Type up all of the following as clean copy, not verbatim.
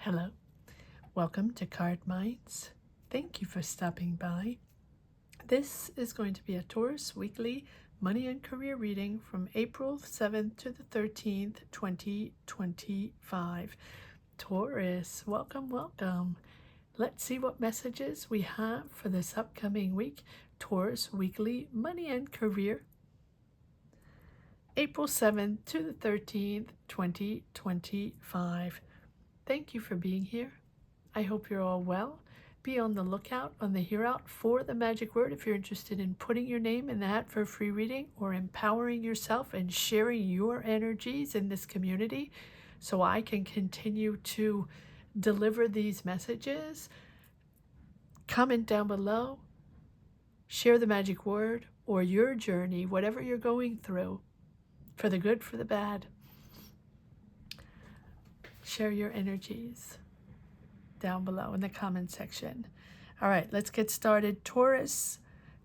Hello, welcome to Cardminds. Thank you for stopping by. This is going to be a Taurus weekly money and career reading from April 7th to the 13th, 2025. Taurus, welcome, welcome. Let's see what messages we have for this upcoming week. Taurus weekly money and career. April 7th to the 13th, 2025. Thank you for being here. I hope you're all well. Be on the lookout on the Hear Out for the magic word if you're interested in putting your name in the hat for a free reading or empowering yourself and sharing your energies in this community so I can continue to deliver these messages. Comment down below, share the magic word or your journey, whatever you're going through, for the good, for the bad. Share your energies down below in the comment section. All right, let's get started. Taurus,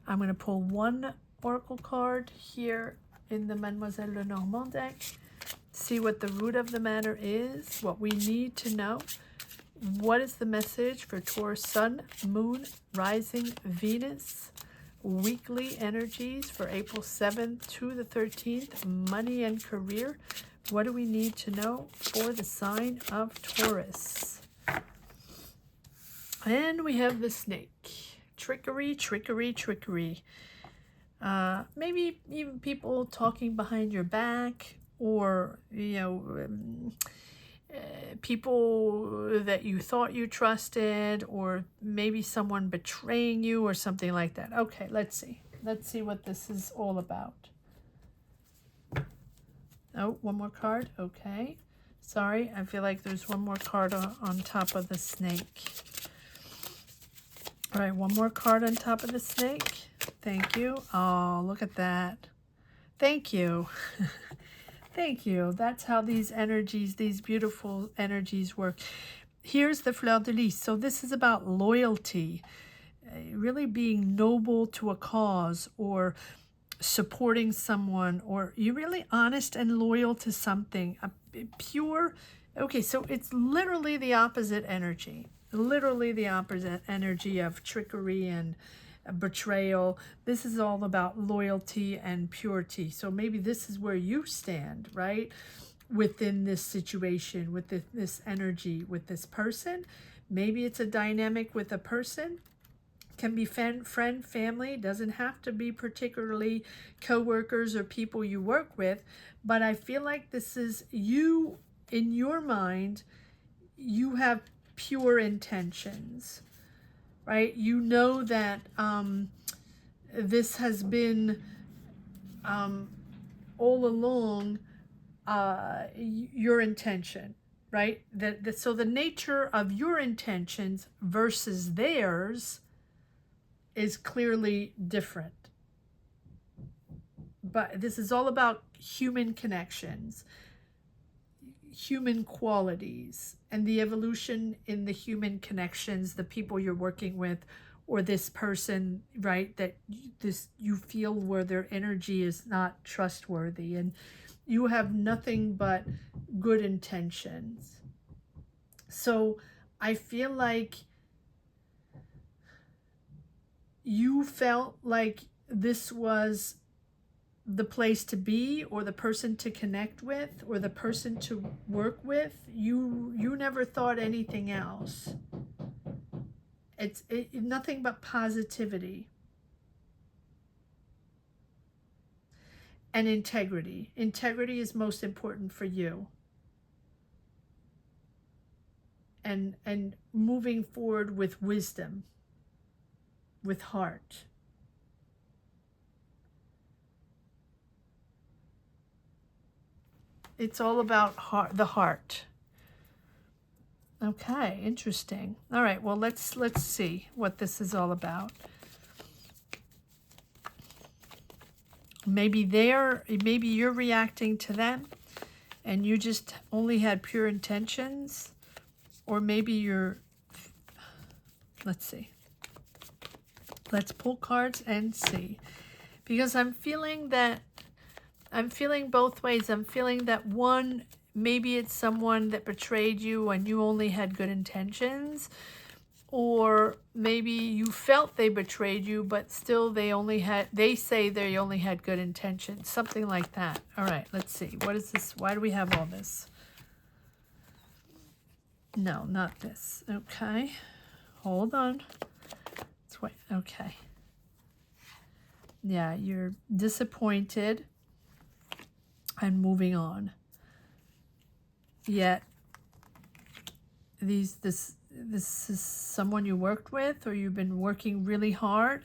I'm going to pull one oracle card here in the Mademoiselle Lenormand deck. See what the root of the matter is, what we need to know. What is the message for Taurus Sun, Moon, Rising, Venus? Weekly energies for April 7th to the 13th, money and career. What do we need to know for the sign of Taurus? And we have the snake. Trickery, trickery, trickery. Maybe even people talking behind your back, or, people that you thought you trusted, or maybe someone betraying you or something like that. Okay, let's see. Let's see what this is all about. Oh, one more card. Okay. Sorry, I feel like there's one more card on top of the snake. All right, one more card on top of the snake. Thank you. Oh, look at that. Thank you. Thank you. That's how these energies, these beautiful energies work. Here's the fleur de lis. So this is about loyalty, really being noble to a cause, or supporting someone, or you're really honest and loyal to something, pure. Okay, so it's literally the opposite energy, literally the opposite energy of trickery and betrayal. This is all about loyalty and purity. So maybe this is where you stand, right, within this situation, with this energy, with this person. Maybe it's a dynamic with a person. Can be friend, family, doesn't have to be particularly co-workers or people you work with, but I feel like this is you, in your mind, you have pure intentions, right? You know that this has been all along your intention, right? So the nature of your intentions versus theirs is clearly different. But this is all about human connections, human qualities, and the evolution in the human connections, the people you're working with, or this person, right, that you feel where their energy is not trustworthy, and you have nothing but good intentions. So I feel like you felt like this was the place to be, or the person to connect with, or the person to work with. You never thought anything else. It's nothing but positivity and integrity. Integrity is most important for you. And moving forward with wisdom, with heart. It's all about the heart. Okay, interesting. All right, well, let's see what this is all about. Maybe you're reacting to them and you just only had pure intentions, or maybe you're, let's see. Let's pull cards and see, because I'm feeling both ways. I'm feeling that one, maybe it's someone that betrayed you and you only had good intentions, or maybe you felt they betrayed you, but still they say they only had good intentions, something like that. All right, let's see. What is this? Why do we have all this? No, not this. Okay, hold on. Let's wait. Okay. Yeah, you're disappointed and moving on. Yet this is someone you worked with, or you've been working really hard,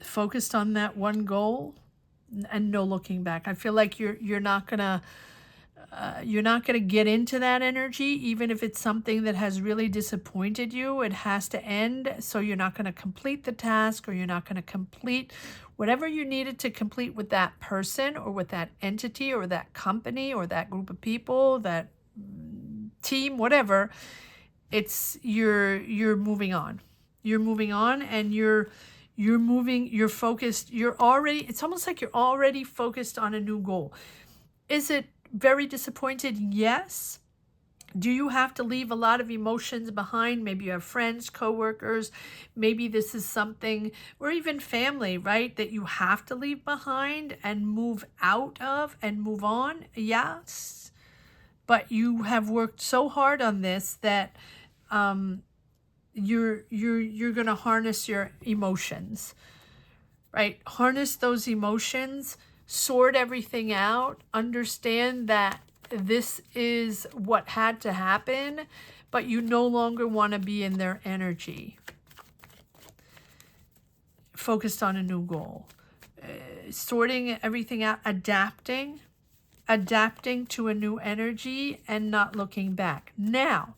focused on that one goal, and no looking back. I feel like you're not gonna get into that energy, even if it's something that has really disappointed you. It has to end, so you're not going to complete the task, or you're not going to complete whatever you needed to complete with that person, or with that entity, or that company, or that group of people, that team, whatever. It's you're moving on. You're moving on, and you're focused. It's almost like you're already focused on a new goal. Is it very disappointed? Yes. Do you have to leave a lot of emotions behind? Maybe you have friends, coworkers. Maybe this is something, or even family, right, that you have to leave behind and move out of and move on. Yes. But you have worked so hard on this that you're going to harness your emotions, right? Harness those emotions, sort everything out, understand that this is what had to happen, but you no longer want to be in their energy. Focused on a new goal. Sorting everything out, adapting to a new energy, and not looking back. Now,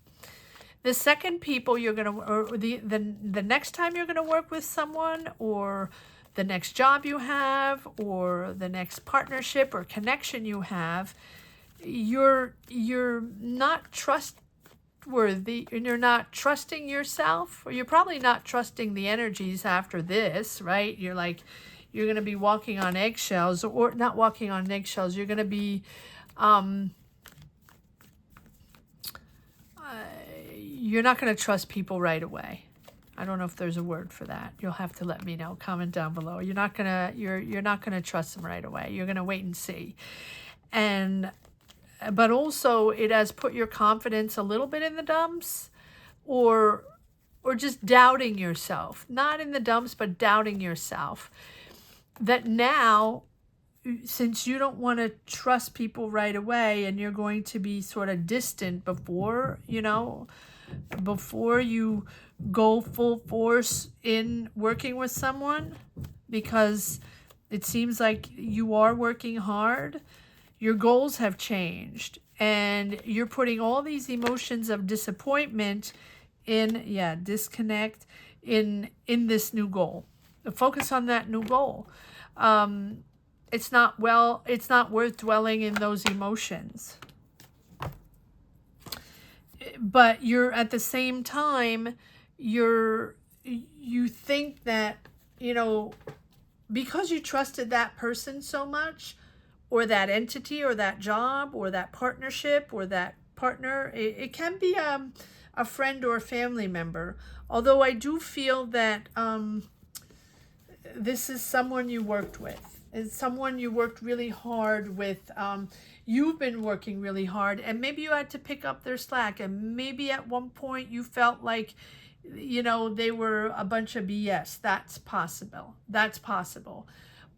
the second people you're going to, or the next time you're going to work with someone, or the next job you have, or the next partnership or connection you have, you're not trustworthy, and you're not trusting yourself, or you're probably not trusting the energies after this, right? You're going to be walking on eggshells, or not walking on eggshells. You're going to be you're not going to trust people right away. I don't know if there's a word for that. You'll have to let me know. Comment down below. You're not gonna trust them right away. You're gonna wait and see. But also, it has put your confidence a little bit in the dumps, or just doubting yourself. Not in the dumps, but doubting yourself. That now, since you don't want to trust people right away, and you're going to be sort of distant before you go full force in working with someone, because it seems like you are working hard, your goals have changed, and you're putting all these emotions of disappointment disconnect in this new goal. Focus on that new goal. It's not worth dwelling in those emotions. But you're at the same time, you think that, because you trusted that person so much, or that entity, or that job, or that partnership, or that partner, it can be a friend or a family member. Although I do feel that this is someone you worked with. It's someone you worked really hard with. You've been working really hard, and maybe you had to pick up their slack, and maybe at one point you felt like, they were a bunch of BS. That's possible.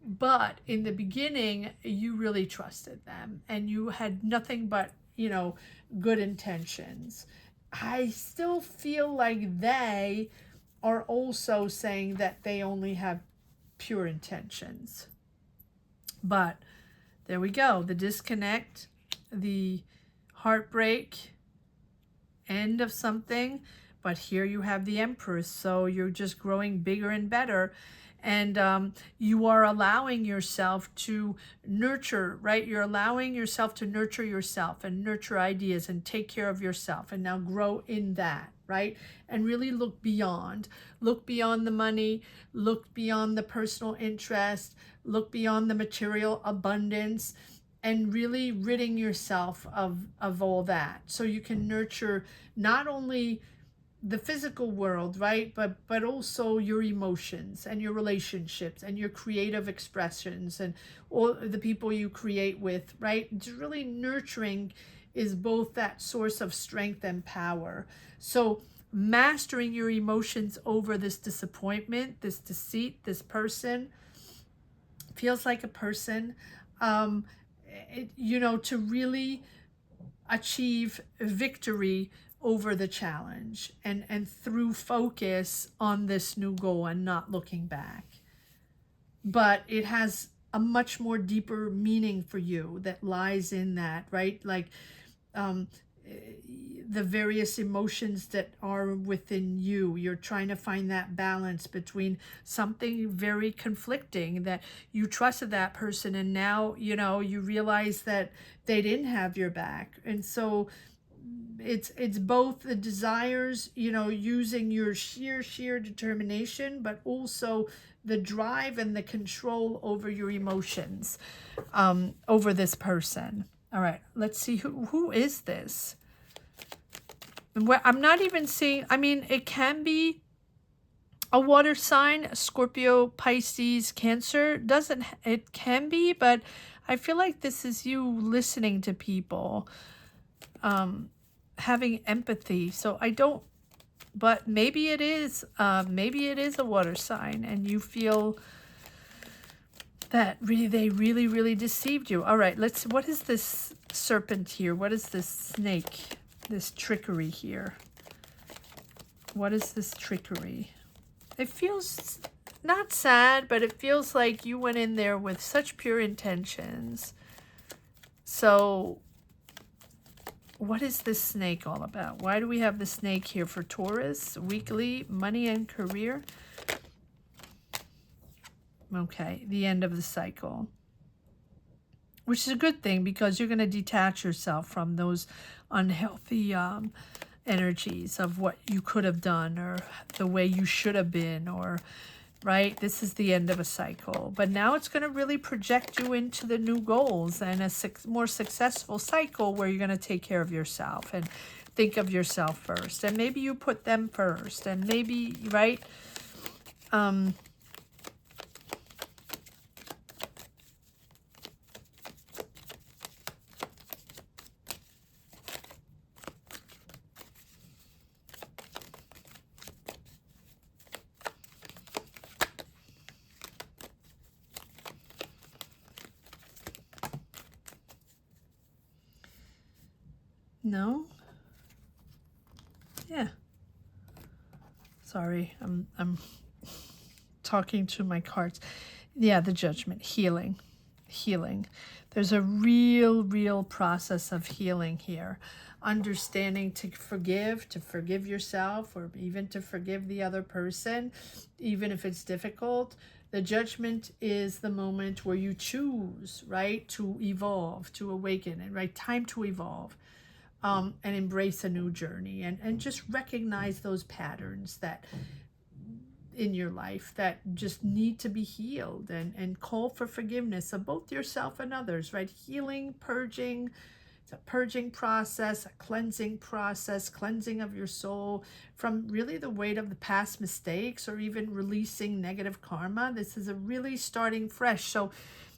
But in the beginning, you really trusted them, and you had nothing but, good intentions. I still feel like they are also saying that they only have pure intentions. But there we go. The disconnect, the heartbreak, end of something. But here you have the Empress. So you're just growing bigger and better. And you are allowing yourself to nurture, right? You're allowing yourself to nurture yourself, and nurture ideas, and take care of yourself, and now grow in that, right? And really look beyond the money, look beyond the personal interest, look beyond the material abundance, and really ridding yourself of all that, so you can nurture not only the physical world, right, but also your emotions and your relationships and your creative expressions and all the people you create with, right? It's really nurturing is both that source of strength and power. So mastering your emotions over this disappointment, this deceit, this person, feels like a person, you know, to really achieve victory over the challenge and through focus on this new goal and not looking back. But it has a much more deeper meaning for you that lies in that, right? Like the various emotions that are within you. You're trying to find that balance between something very conflicting, that you trusted that person and now, you know, you realize that they didn't have your back. And so it's both the desires, you know, using your sheer determination, but also the drive and the control over your emotions, over this person. All right, let's see who is this. And I'm not even seeing, I mean, it can be a water sign, Scorpio, Pisces, Cancer. It can be, but I feel like this is you listening to people, having empathy. So I don't, but maybe it is a water sign and you feel that they really deceived you. All right, what is this serpent here? What is this snake? This trickery here. What is this trickery? It feels not sad, but it feels like you went in there with such pure intentions. So what is this snake all about? Why do we have the snake here for Taurus? Weekly, money and career. Okay, the end of the cycle. Which is a good thing because you're going to detach yourself from those unhealthy energies of what you could have done or the way you should have been, or right? This is the end of a cycle. But now it's going to really project you into the new goals and a more successful cycle where you're going to take care of yourself and think of yourself first. And maybe you put them first. And maybe, right? No? Yeah. Sorry, I'm talking to my cards. Yeah, the Judgment, healing. There's a real process of healing here. Understanding to forgive yourself, or even to forgive the other person, even if it's difficult. The Judgment is the moment where you choose, right, to evolve, to awaken, and right, time to evolve. And embrace a new journey, and just recognize those patterns that in your life that just need to be healed, and call for forgiveness of both yourself and others, right? Healing, purging. It's a purging process, a cleansing process, cleansing of your soul from really the weight of the past mistakes, or even releasing negative karma. This is a really starting fresh. So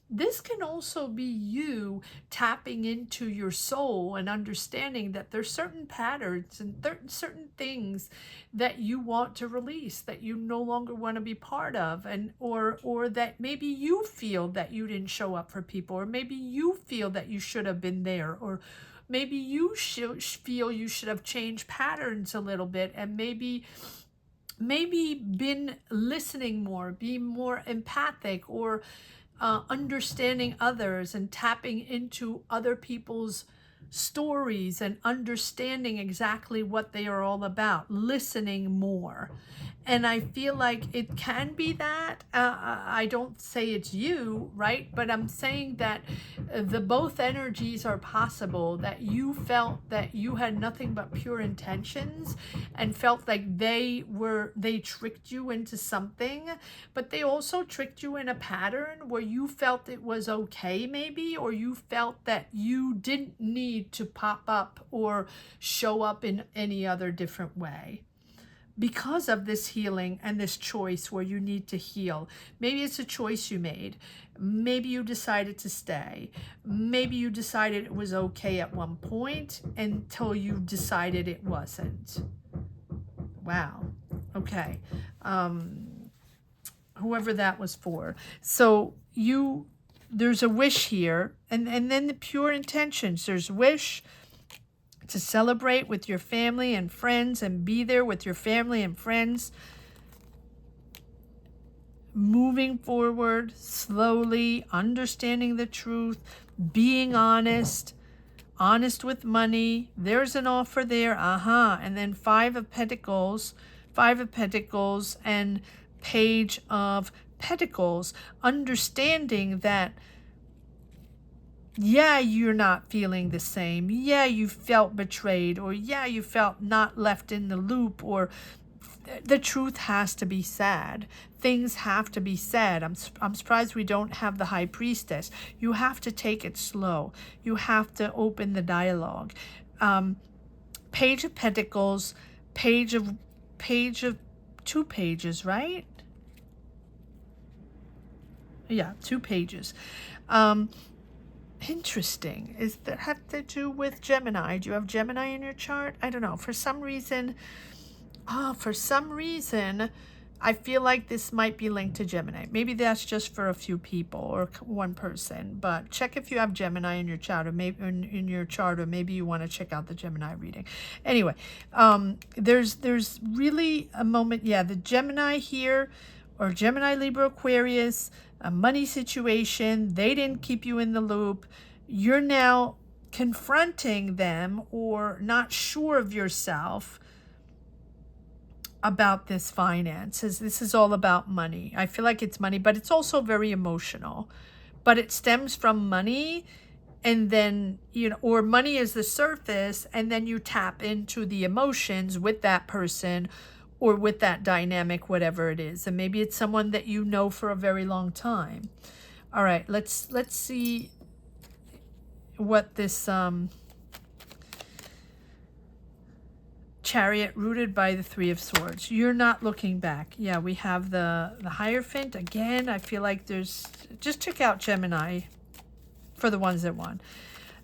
this can also be you tapping into your soul and understanding that there's certain patterns and certain things that you want to release, that you no longer want to be part of, and or that maybe you feel that you didn't show up for people, or maybe you feel that you should have been there, or maybe you feel you should have changed patterns a little bit, and maybe been listening more, be more empathic, or understanding others and tapping into other people's stories and understanding exactly what they are all about, listening more. And I feel like it can be that. I don't say it's you, right? But I'm saying that the both energies are possible, that you felt that you had nothing but pure intentions and felt like they tricked you into something, but they also tricked you in a pattern where you felt it was okay maybe, or you felt that you didn't need to pop up or show up in any other different way because of this healing and this choice where you need to heal. Maybe it's a choice you made. Maybe you decided to stay. Maybe you decided it was okay at one point until you decided it wasn't. Wow. Okay. Whoever that was for. So there's a wish here, and then the pure intentions. There's wish to celebrate with your family and friends and be there with your family and friends. Moving forward slowly, understanding the truth, being honest with money. There's an offer there. And then Five of Pentacles and Page of Pentacles. Understanding that, yeah, you're not feeling the same. Yeah, you felt betrayed, or yeah, you felt not left in the loop, or the truth has to be said. Things have to be said. I'm surprised we don't have the High Priestess. You have to take it slow. You have to open the dialogue. Page of Pentacles, page of 2 pages, right? Yeah, 2 pages. Interesting. Is that have to do with Gemini? Do you have Gemini in your chart? I don't know. For some reason, I feel like this might be linked to Gemini. Maybe that's just for a few people or one person. But check if you have Gemini in your chart, or maybe in your chart, or maybe you want to check out the Gemini reading. Anyway, there's really a moment. Yeah, the Gemini here, or Gemini, Libra, Aquarius. A money situation, they didn't keep you in the loop. You're now confronting them, or not sure of yourself about this finances. This is all about money. I feel like it's money, but it's also very emotional. But it stems from money, and then, or money is the surface, and then you tap into the emotions with that person, or with that dynamic, whatever it is. And maybe it's someone that you know for a very long time. All right, let's see what this Chariot, rooted by the 3 of Swords. You're not looking back. Yeah, we have the Hierophant. Again, I feel like there's... Just check out Gemini for the ones that want.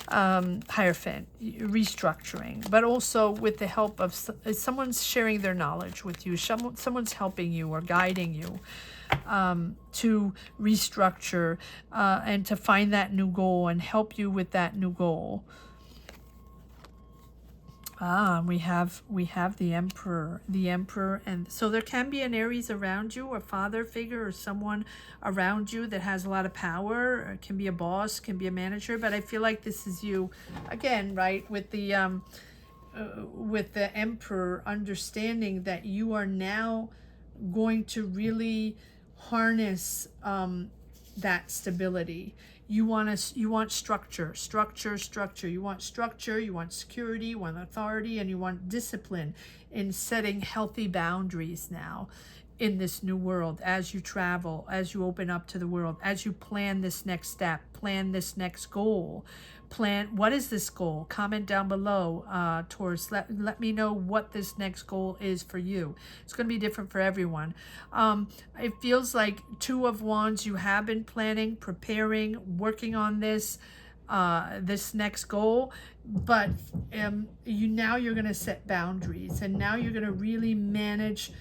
Hierophant, restructuring, but also with the help of someone's sharing their knowledge with you. Someone's helping you or guiding you to restructure and to find that new goal and help you with that new goal. We have the Emperor, and so there can be an Aries around you, a father figure, or someone around you that has a lot of power. It can be a boss, can be a manager, but I feel like this is you again, right? With the Emperor, understanding that you are now going to really harness that stability. You want structure. You want structure, you want security, you want authority, and you want discipline in setting healthy boundaries now in this new world, as you travel, as you open up to the world, as you plan this next step, plan this next goal. What is this goal? Comment down below, Taurus. Let me know what this next goal is for you. It's going to be different for everyone. It feels like 2 of Wands. You have been planning, preparing, working on this next goal, but you're going to set boundaries, and now you're going to really manage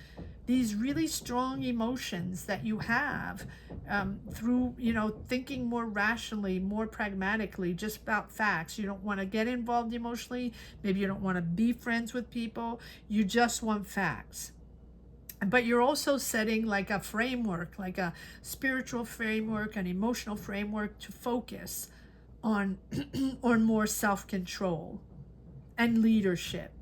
these really strong emotions that you have through, thinking more rationally, more pragmatically, just about facts. You don't want to get involved emotionally. Maybe you don't want to be friends with people. You just want facts. But you're also setting like a framework, like a spiritual framework, an emotional framework to focus on, on more self-control and leadership.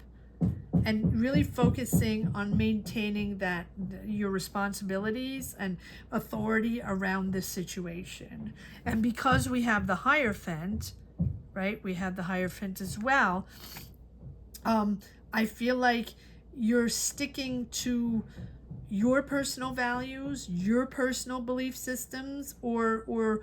and really focusing on maintaining that your responsibilities and authority around this situation. And because we have the Hierophant, right, we have the Hierophant as well, I feel like you're sticking to your personal values, your personal belief systems, or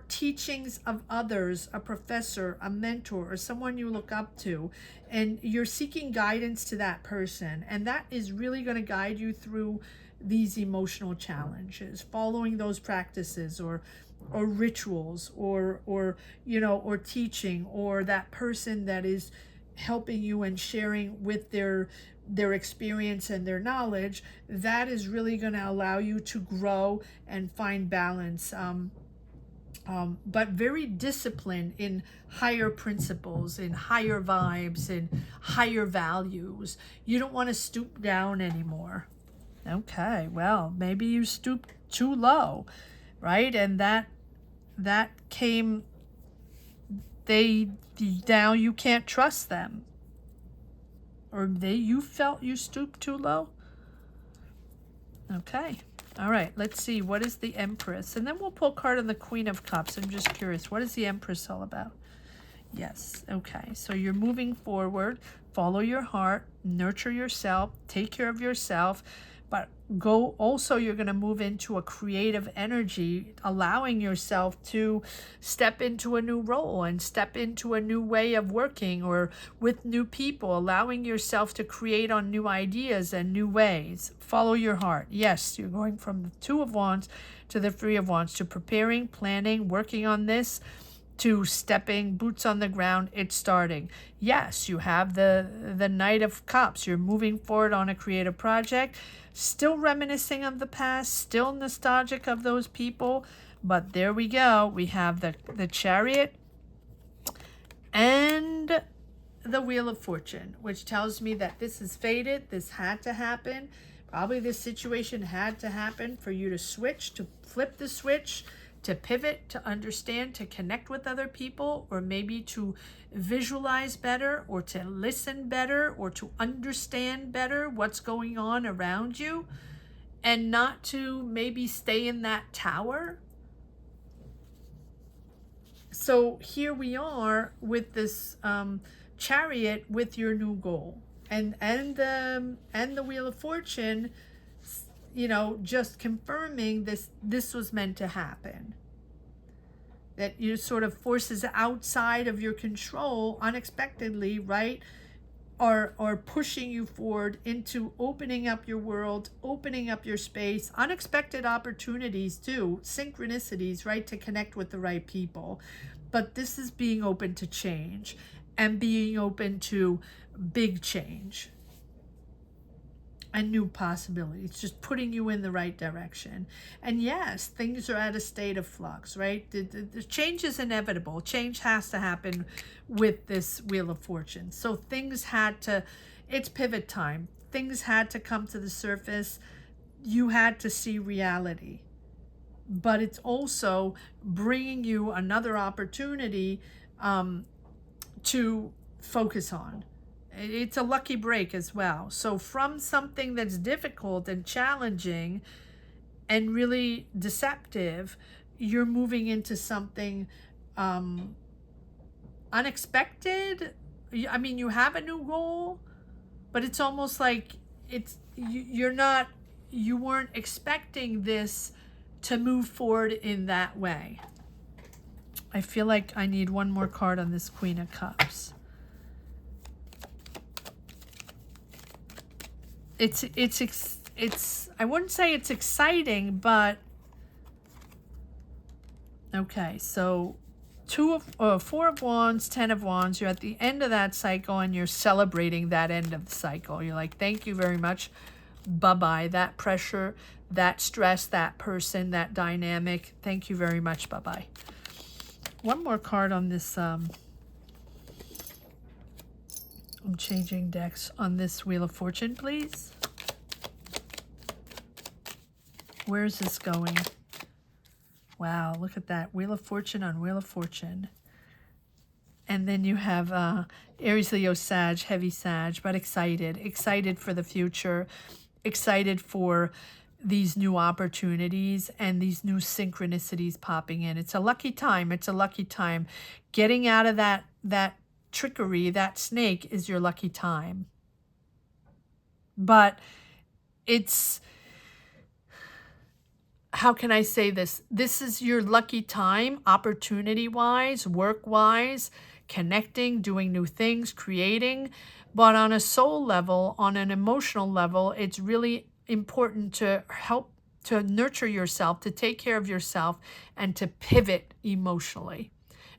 teachings of others, a professor, a mentor, or someone you look up to, and you're seeking guidance to that person, and that is really going to guide you through these emotional challenges, following those practices or rituals, or you know, or teaching, or that person that is helping you and sharing with their experience and their knowledge. That is really going to allow you to grow and find balance, but very disciplined in higher principles, in higher vibes, in higher values. You don't want to stoop down anymore. Okay, well, maybe you stooped too low, right? And that came, now you can't trust them, or you felt you stooped too low. Okay, all right, let's see, what is the Empress? And then we'll pull a card on the Queen of Cups. I'm just curious, what is the Empress all about? Yes, okay, so you're moving forward, follow your heart, nurture yourself, take care of yourself, but you're going to move into a creative energy, allowing yourself to step into a new role and step into a new way of working, or with new people, allowing yourself to create on new ideas and new ways. Follow your heart. Yes, you're going from the Two of Wands to the Three of Wands, to preparing, planning, working on this, to stepping boots on the ground. It's starting. Yes, you have the Knight of Cups. You're moving forward on a creative project, still reminiscing of the past, still nostalgic of those people, but there we go. We have the Chariot and the Wheel of Fortune, which tells me that this is fated. This had to happen. Probably this situation had to happen for you to switch, to flip the switch, to pivot, to understand, to connect with other people, or maybe to visualize better, or to listen better, or to understand better what's going on around you, and not to maybe stay in that tower. So here we are with this Chariot, with your new goal, and the Wheel of Fortune, you know, just confirming this was meant to happen. That you sort of forces outside of your control unexpectedly, right, are pushing you forward into opening up your world, opening up your space, unexpected opportunities too, synchronicities, right, to connect with the right people. But this is being open to change and being open to big change and new possibilities, just putting you in the right direction. And yes, things are at a state of flux, right? The change is inevitable. Change has to happen with this Wheel of Fortune. So things had to, it's pivot time. Things had to come to the surface. You had to see reality. But it's also bringing you another opportunity to focus on. It's a lucky break as well. So from something that's difficult and challenging and really deceptive, you're moving into something unexpected. I mean, you have a new goal, but it's almost like you weren't expecting this to move forward in that way. I feel like I need one more card on this Queen of Cups. It's I wouldn't say it's exciting, but okay, so 4 of Wands, 10 of Wands, you're at the end of that cycle and you're celebrating that end of the cycle. You're like, thank you very much, bye-bye, that pressure, that stress, that person, that dynamic, thank you very much, bye-bye. One more card on this, I'm changing decks on this Wheel of Fortune, please. Where is this going? Wow, look at that. Wheel of Fortune on Wheel of Fortune. And then you have Aries, Leo, Sag, heavy Sag, but excited. Excited for the future. Excited for these new opportunities and these new synchronicities popping in. It's a lucky time. It's a lucky time. Getting out of that trickery, that snake, is your lucky time. But it's, how can I say this? This is your lucky time, opportunity-wise, work-wise, connecting, doing new things, creating. But on a soul level, on an emotional level, it's really important to help to nurture yourself, to take care of yourself, and to pivot emotionally.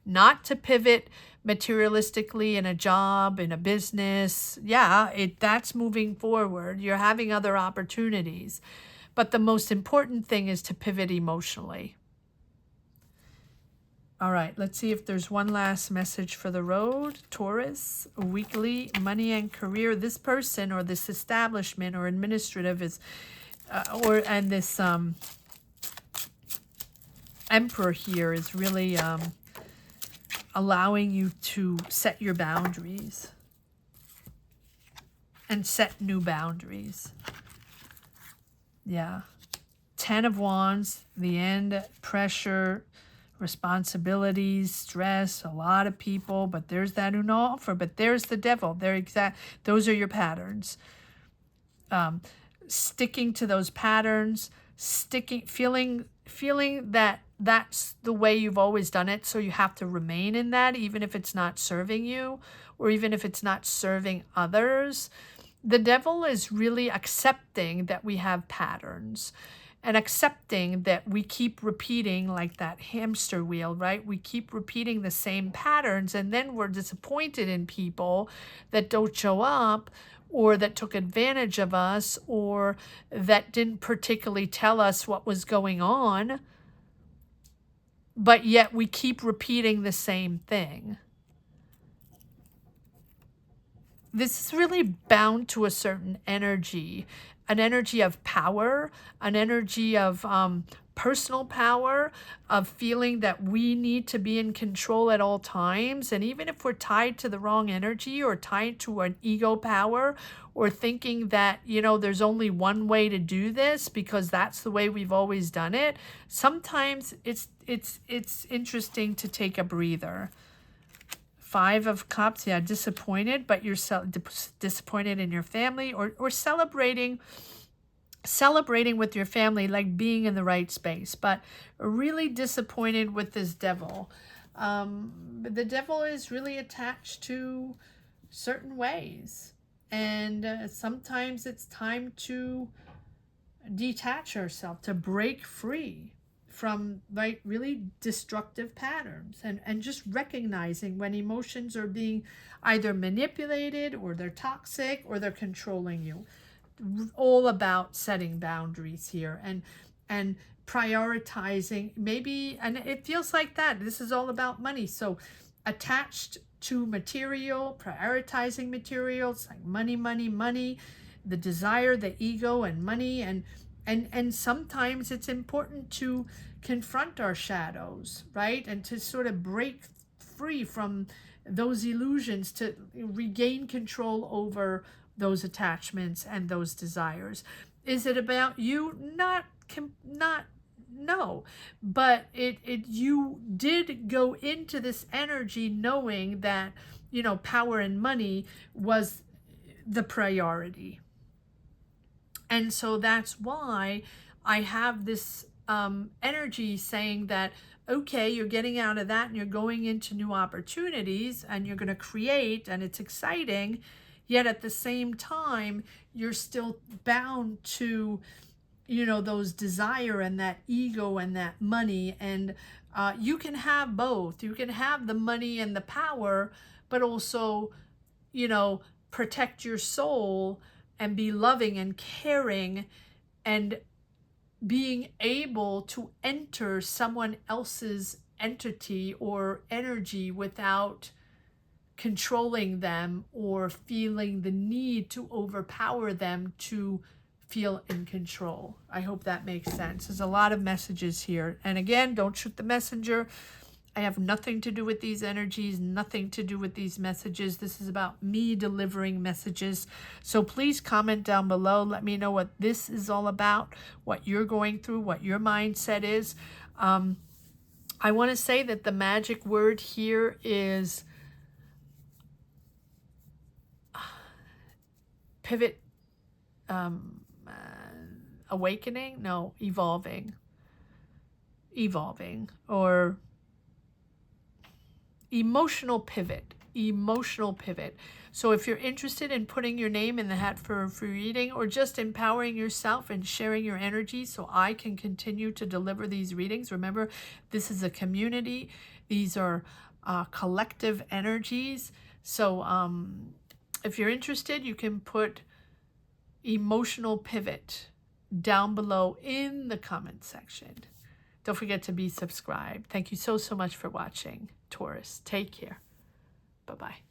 Not to pivot materialistically in a job, in a business. Yeah, that's moving forward. You're having other opportunities. But the most important thing is to pivot emotionally. All right, let's see if there's one last message for the road. Taurus, weekly, money and career. This person or this establishment or administrative is, and this Emperor here is really allowing you to set your boundaries and set new boundaries. Yeah. 10 of Wands, the end, pressure, responsibilities, stress, a lot of people, but there's that who no offer, but there's the devil. Those are your patterns. Sticking to those patterns, feeling that that's the way you've always done it, so you have to remain in that, even if it's not serving you, or even if it's not serving others. The devil is really accepting that we have patterns and accepting that we keep repeating like that hamster wheel, right? We keep repeating the same patterns, and then we're disappointed in people that don't show up, or that took advantage of us, or that didn't particularly tell us what was going on, but yet we keep repeating the same thing. This is really bound to a certain energy, an energy of power, an energy of personal power, of feeling that we need to be in control at all times. And even if we're tied to the wrong energy, or tied to an ego power, or thinking that, there's only one way to do this because that's the way we've always done it, sometimes it's interesting to take a breather. 5 of Cups, yeah, disappointed, but you're disappointed in your family, or celebrating with your family, like being in the right space, but really disappointed with this devil. The devil is really attached to certain ways, and sometimes it's time to detach ourselves, to break free from really destructive patterns, and just recognizing when emotions are being either manipulated, or they're toxic, or they're controlling you. All about setting boundaries here, and prioritizing, maybe, and it feels like that this is all about money, so attached to material, prioritizing materials like money, the desire, the ego, and money, and sometimes it's important to confront our shadows, right? And to sort of break free from those illusions, to regain control over those attachments and those desires. Is it about you? No. But you did go into this energy knowing that, power and money was the priority. And so that's why I have this energy saying that, okay, you're getting out of that and you're going into new opportunities, and you're going to create, and it's exciting, yet at the same time, you're still bound to, those desire and that ego and that money. And you can have both. You can have the money and the power, but also, protect your soul and be loving and caring, and being able to enter someone else's entity or energy without controlling them, or feeling the need to overpower them to feel in control. I hope that makes sense. There's a lot of messages here. And again, don't shoot the messenger. I have nothing to do with these energies, nothing to do with these messages. This is about me delivering messages. So please comment down below. Let me know what this is all about, what you're going through, what your mindset is. I want to say that the magic word here is pivot, awakening, no, evolving, or emotional pivot. So if you're interested in putting your name in the hat for a free reading, or just empowering yourself and sharing your energy so I can continue to deliver these readings, remember, this is a community. These are collective energies. So if you're interested, you can put emotional pivot down below in the comment section. Don't forget to be subscribed. Thank you so much for watching, Taurus. Take care. Bye-bye.